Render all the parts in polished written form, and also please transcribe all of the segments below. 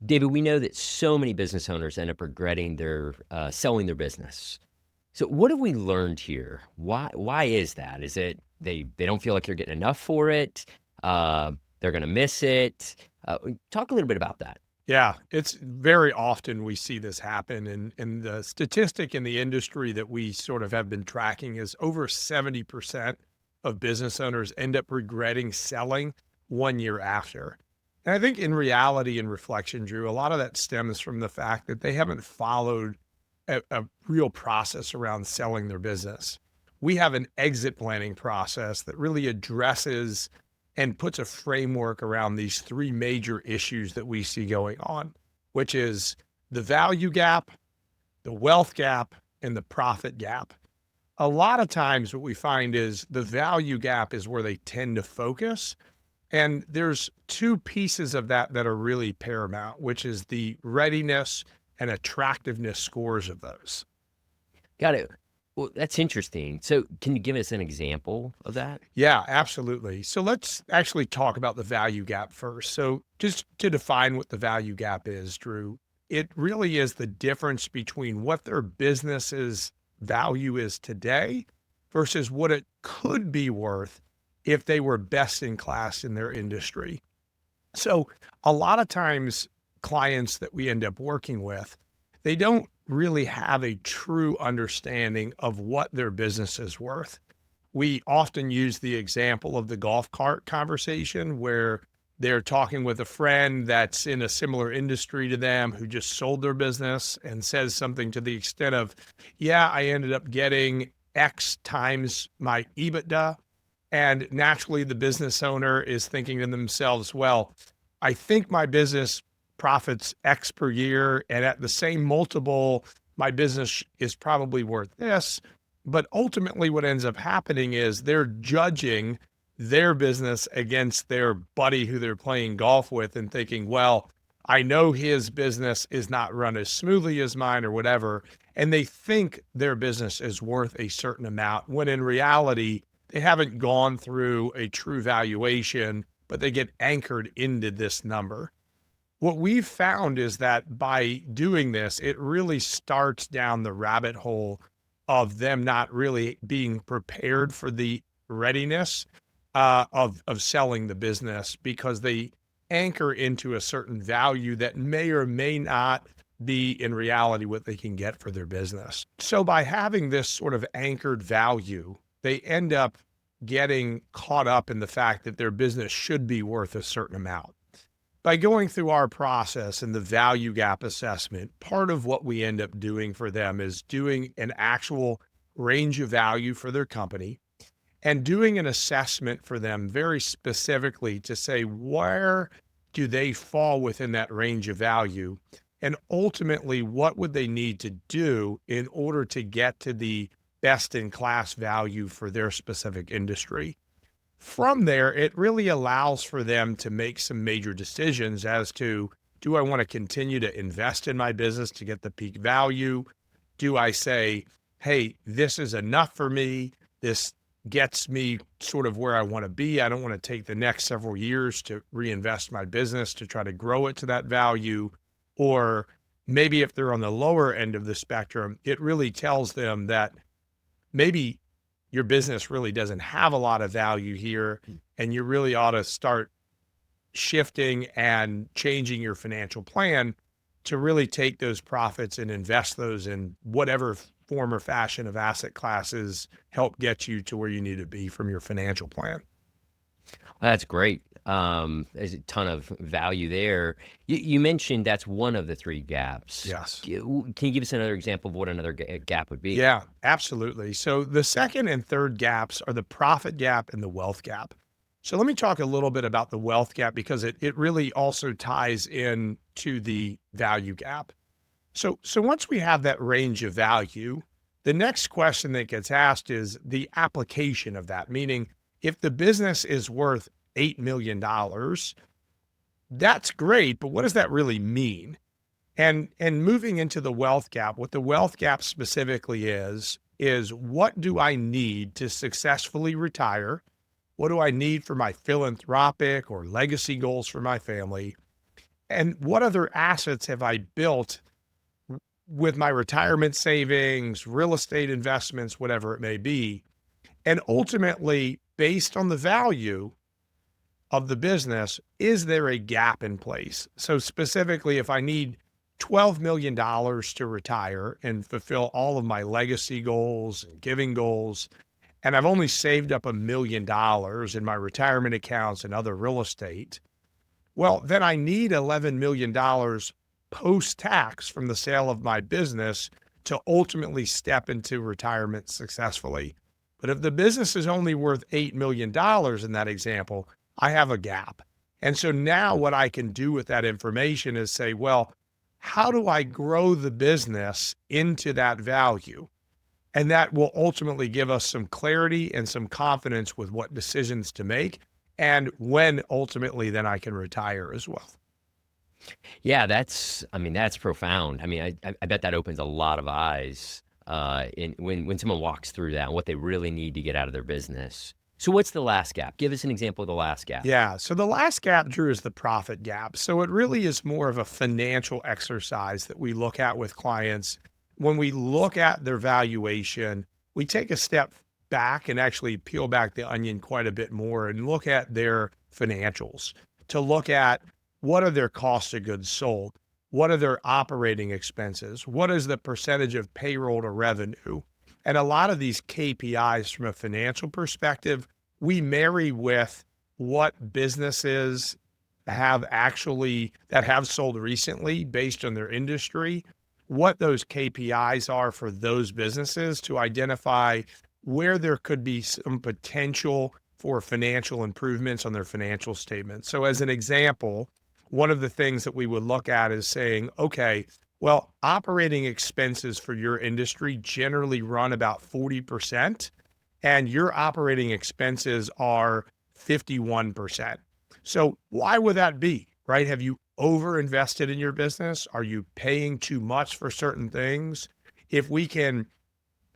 David, we know that so many business owners end up regretting their selling their business. So what have we learned here? Why is that? Is it they don't feel like they're getting enough for it? They're going to miss it. Talk a little bit about that. Yeah, it's very often we see this happen. And the statistic in the industry that we sort of have been tracking is over 70% of business owners end up regretting selling 1 year after. And I think in reality and reflection, Drew, a lot of that stems from the fact that they haven't followed a real process around selling their business. We have an exit planning process that really addresses and puts a framework around these three major issues that we see going on, which is the value gap, the wealth gap, and the profit gap. A lot of times what we find is the value gap is where they tend to focus. And there's two pieces of that that are really paramount, which is the readiness and attractiveness scores of those. Got it. Well, that's interesting. So can you give us an example of that? Yeah, absolutely. So let's actually talk about the value gap first. So just to define what the value gap is, Drew, it really is the difference between what their business's value is today versus what it could be worth if they were best in class in their industry. So a lot of times clients that we end up working with, they don't really have a true understanding of what their business is worth. We often use the example of the golf cart conversation where they're talking with a friend that's in a similar industry to them who just sold their business and says something to the extent of, yeah, I ended up getting X times my EBITDA. And naturally, the business owner is thinking to themselves, well, I think my business profits X per year. And at the same multiple, my business is probably worth this. But ultimately, what ends up happening is they're judging their business against their buddy who they're playing golf with and thinking, well, I know his business is not run as smoothly as mine or whatever. And they think their business is worth a certain amount when in reality, they haven't gone through a true valuation, but they get anchored into this number. What we've found is that by doing this, it really starts down the rabbit hole of them not really being prepared for the readiness of selling the business because they anchor into a certain value that may or may not be in reality what they can get for their business. So by having this sort of anchored value, they end up getting caught up in the fact that their business should be worth a certain amount. By going through our process and the value gap assessment, part of what we end up doing for them is doing an actual range of value for their company and doing an assessment for them very specifically to say, where do they fall within that range of value? And ultimately, what would they need to do in order to get to the best in class value for their specific industry? From there, it really allows for them to make some major decisions as to, do I want to continue to invest in my business to get the peak value? Do I say, hey, this is enough for me. This gets me sort of where I want to be. I don't want to take the next several years to reinvest my business to try to grow it to that value. Or maybe if they're on the lower end of the spectrum, it really tells them that maybe your business really doesn't have a lot of value here, and you really ought to start shifting and changing your financial plan to really take those profits and invest those in whatever form or fashion of asset classes help get you to where you need to be from your financial plan. That's great. There's a ton of value there. You mentioned that's one of the three gaps. Yes. Can you give us another example of what another gap would be? Yeah, absolutely. So the second and third gaps are the profit gap and the wealth gap. So let me talk a little bit about the wealth gap because it really also ties in to the value gap. So once we have that range of value, the next question that gets asked is the application of that, meaning if the business is worth $8 million, that's great, but what does that really mean? And moving into the wealth gap, what the wealth gap specifically is what do I need to successfully retire? What do I need for my philanthropic or legacy goals for my family? And what other assets have I built with my retirement savings, real estate investments, whatever it may be? And ultimately, based on the value of the business, is there a gap in place? So, specifically, if I need $12 million to retire and fulfill all of my legacy goals and giving goals, and I've only saved up $1 million in my retirement accounts and other real estate, well, then I need $11 million post tax from the sale of my business to ultimately step into retirement successfully. But if the business is only worth $8 million in that example, I have a gap. And so now what I can do with that information is say, well, how do I grow the business into that value? And that will ultimately give us some clarity and some confidence with what decisions to make and when ultimately then I can retire as well. Yeah, I mean, that's profound. I mean, I bet that opens a lot of eyes in when someone walks through that and what they really need to get out of their business. So what's the last gap? Give us an example of the last gap. Yeah. So the last gap, Drew, is the profit gap. So it really is more of a financial exercise that we look at with clients. When we look at their valuation, we take a step back and actually peel back the onion quite a bit more and look at their financials to look at what are their costs of goods sold? What are their operating expenses? What is the percentage of payroll to revenue? And a lot of these KPIs from a financial perspective, we marry with what businesses that have sold recently based on their industry, what those KPIs are for those businesses to identify where there could be some potential for financial improvements on their financial statements. So as an example, one of the things that we would look at is saying, okay, well, operating expenses for your industry generally run about 40%, and your operating expenses are 51%. So why would that be, right? Have you overinvested in your business? Are you paying too much for certain things? If we can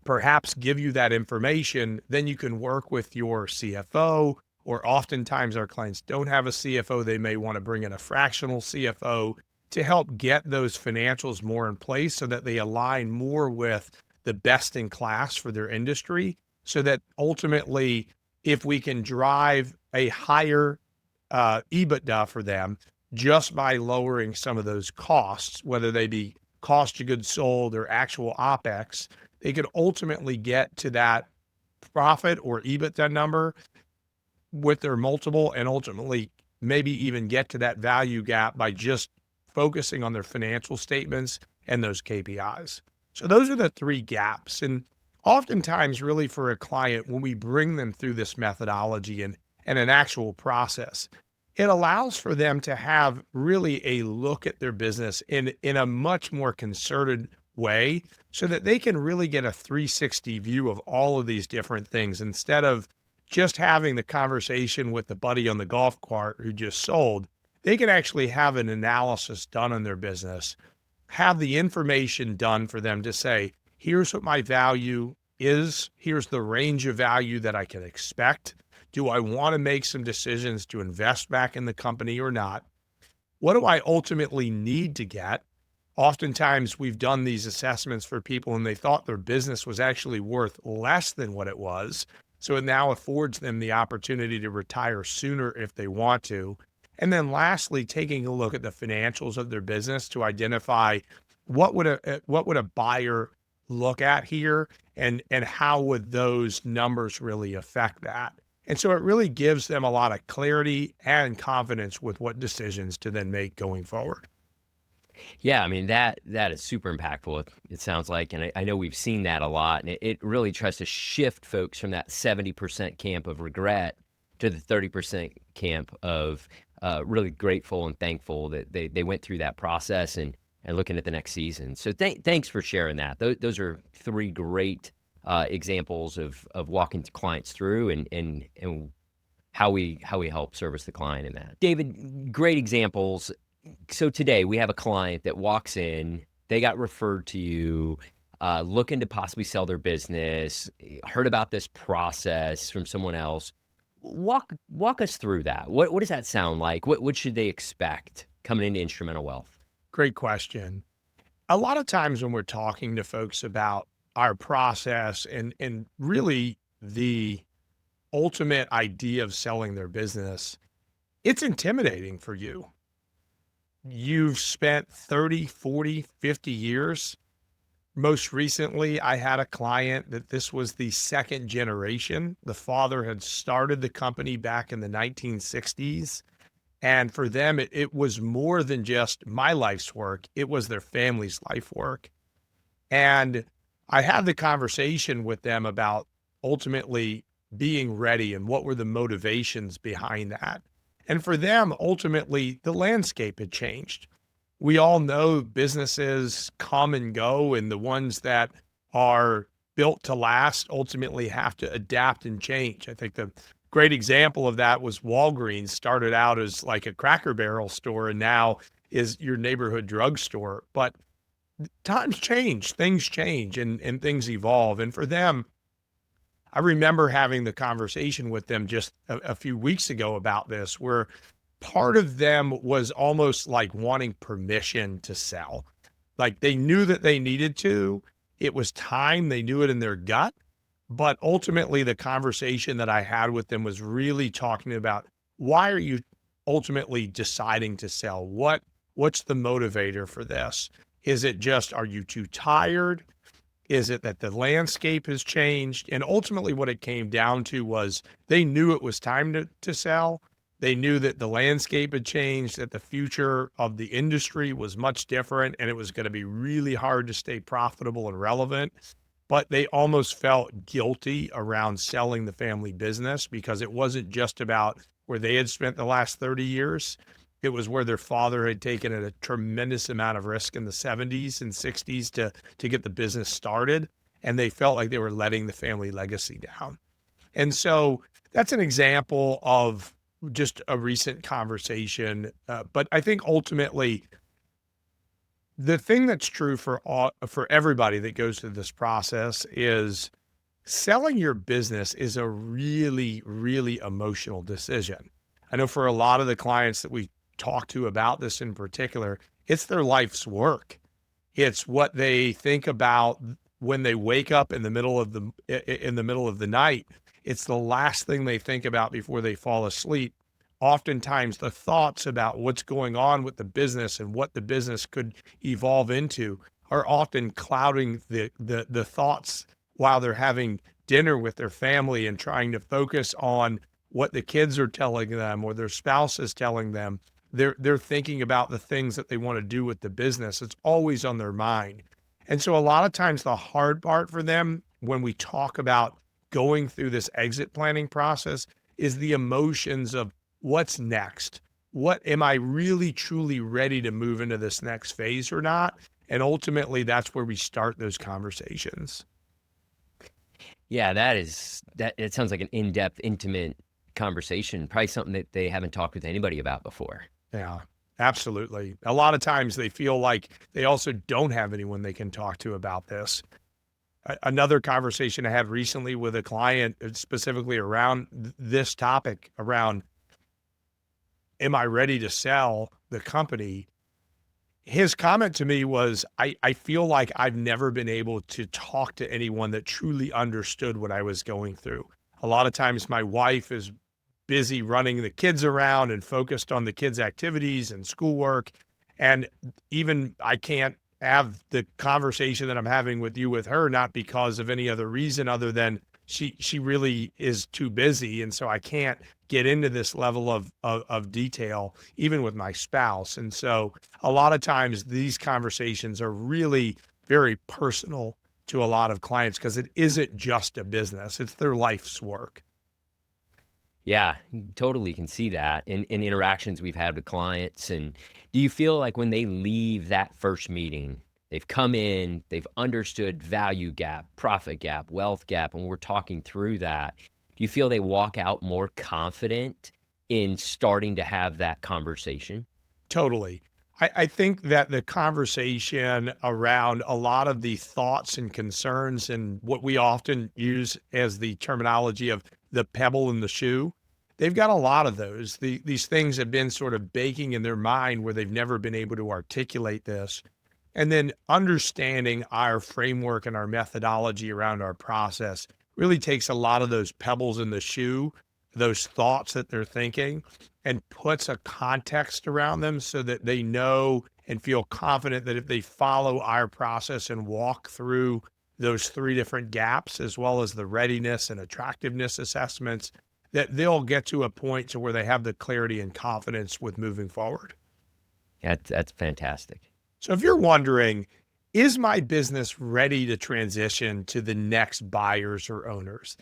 perhaps give you that information, then you can work with your CFO, or oftentimes our clients don't have a CFO. They may want to bring in a fractional CFO to help get those financials more in place so that they align more with the best in class for their industry. So that ultimately, if we can drive a higher EBITDA for them just by lowering some of those costs, whether they be cost of goods sold or actual OpEx, they could ultimately get to that profit or EBITDA number with their multiple and ultimately maybe even get to that value gap by just focusing on their financial statements and those KPIs. So those are the three gaps. And oftentimes, really for a client, when we bring them through this methodology and an actual process, it allows for them to have really a look at their business in a much more concerted way so that they can really get a 360 view of all of these different things instead of just having the conversation with the buddy on the golf cart who just sold. They can actually have an analysis done on their business, have the information done for them to say, here's what my value is. Here's the range of value that I can expect. Do I want to make some decisions to invest back in the company or not? What do I ultimately need to get? Oftentimes, we've done these assessments for people and they thought their business was actually worth less than what it was. So it now affords them the opportunity to retire sooner if they want to. And then lastly, taking a look at the financials of their business to identify what would a buyer look at here and how would those numbers really affect that. And so it really gives them a lot of clarity and confidence with what decisions to then make going forward. Yeah, I mean, that is super impactful, it sounds like, and I know we've seen that a lot, and it really tries to shift folks from that 70% camp of regret to the 30% camp of really grateful and thankful that they went through that process and looking at the next season. So thanks for sharing that. Those are three great examples of walking clients through and how we help service the client in that. David, great examples. So today we have a client that walks in, they got referred to you, looking to possibly sell their business, heard about this process from someone else. Walk us through that. What does that sound like? What should they expect coming into instrumental wealth? Great question. A lot of times when we're talking to folks about our process and really the ultimate idea of selling their business, it's intimidating for you. You've spent 30, 40, 50 years. Most recently, I had a client that this was the second generation. The father had started the company back in the 1960s. And for them, it was more than just my life's work, it was their family's life work. And I had the conversation with them about ultimately being ready and what were the motivations behind that. And for them, ultimately, the landscape had changed. We all know businesses come and go, and the ones that are built to last ultimately have to adapt and change. I think the great example of that was Walgreens started out as like a Cracker Barrel store and now is your neighborhood drugstore. But times change, things change, and things evolve. And for them, I remember having the conversation with them just a few weeks ago about this, where part of them was almost like wanting permission to sell. Like they knew that they needed to, it was time, they knew it in their gut. But ultimately, the conversation that I had with them was really talking about why are you ultimately deciding to sell? What's the motivator for this? Is it just, are you too tired? Is it that the landscape has changed? And ultimately, what it came down to was they knew it was time to sell. They knew that the landscape had changed, that the future of the industry was much different, and it was going to be really hard to stay profitable and relevant. But they almost felt guilty around selling the family business because it wasn't just about where they had spent the last 30 years. It was where their father had taken a tremendous amount of risk in the 70s and 60s to get the business started. And they felt like they were letting the family legacy down. And so that's an example of just a recent conversation. But I think ultimately, the thing that's true for everybody that goes through this process is selling your business is a really, really emotional decision. I know for a lot of the clients that we talk to about this in particular, it's their life's work. It's what they think about when they wake up in the middle of the night. It's the last thing they think about before they fall asleep. Oftentimes the thoughts about what's going on with the business and what the business could evolve into are often clouding the thoughts while they're having dinner with their family and trying to focus on what the kids are telling them or their spouse is telling them. They're thinking about the things that they want to do with the business. It's always on their mind. And so a lot of times the hard part for them when we talk about going through this exit planning process is the emotions of what's next? What am I really truly ready to move into this next phase or not? And ultimately, that's where we start those conversations. Yeah, that it sounds like an in-depth, intimate conversation, probably something that they haven't talked with anybody about before. Yeah, absolutely. A lot of times they feel like they also don't have anyone they can talk to about this. Another conversation I had recently with a client specifically around this topic around, am I ready to sell the company? His comment to me was, I feel like I've never been able to talk to anyone that truly understood what I was going through. A lot of times my wife is busy running the kids around and focused on the kids' activities and schoolwork. And even I can't have the conversation that I'm having with you with her, not because of any other reason other than she really is too busy. And so I can't get into this level of detail, even with my spouse. And so a lot of times these conversations are really very personal to a lot of clients because it isn't just a business, it's their life's work. Yeah, totally can see that in interactions we've had with clients. And do you feel like when they leave that first meeting, they've come in, they've understood value gap, profit gap, wealth gap, and we're talking through that. Do you feel they walk out more confident in starting to have that conversation? Totally. I think that the conversation around a lot of the thoughts and concerns and what we often use as the terminology of the pebble in the shoe, they've got a lot of those. These things have been sort of baking in their mind where they've never been able to articulate this. And then understanding our framework and our methodology around our process really takes a lot of those pebbles in the shoe, those thoughts that they're thinking, and puts a context around them so that they know and feel confident that if they follow our process and walk through those three different gaps, as well as the readiness and attractiveness assessments, that they'll get to a point to where they have the clarity and confidence with moving forward. That's fantastic. So if you're wondering, is my business ready to transition to the next buyers or owners?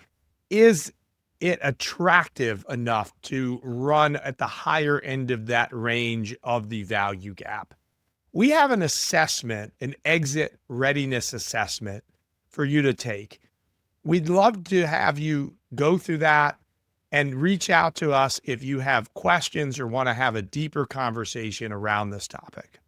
Is it attractive enough to run at the higher end of that range of the value gap? We have an assessment, an exit readiness assessment for you to take. We'd love to have you go through that and reach out to us if you have questions or want to have a deeper conversation around this topic.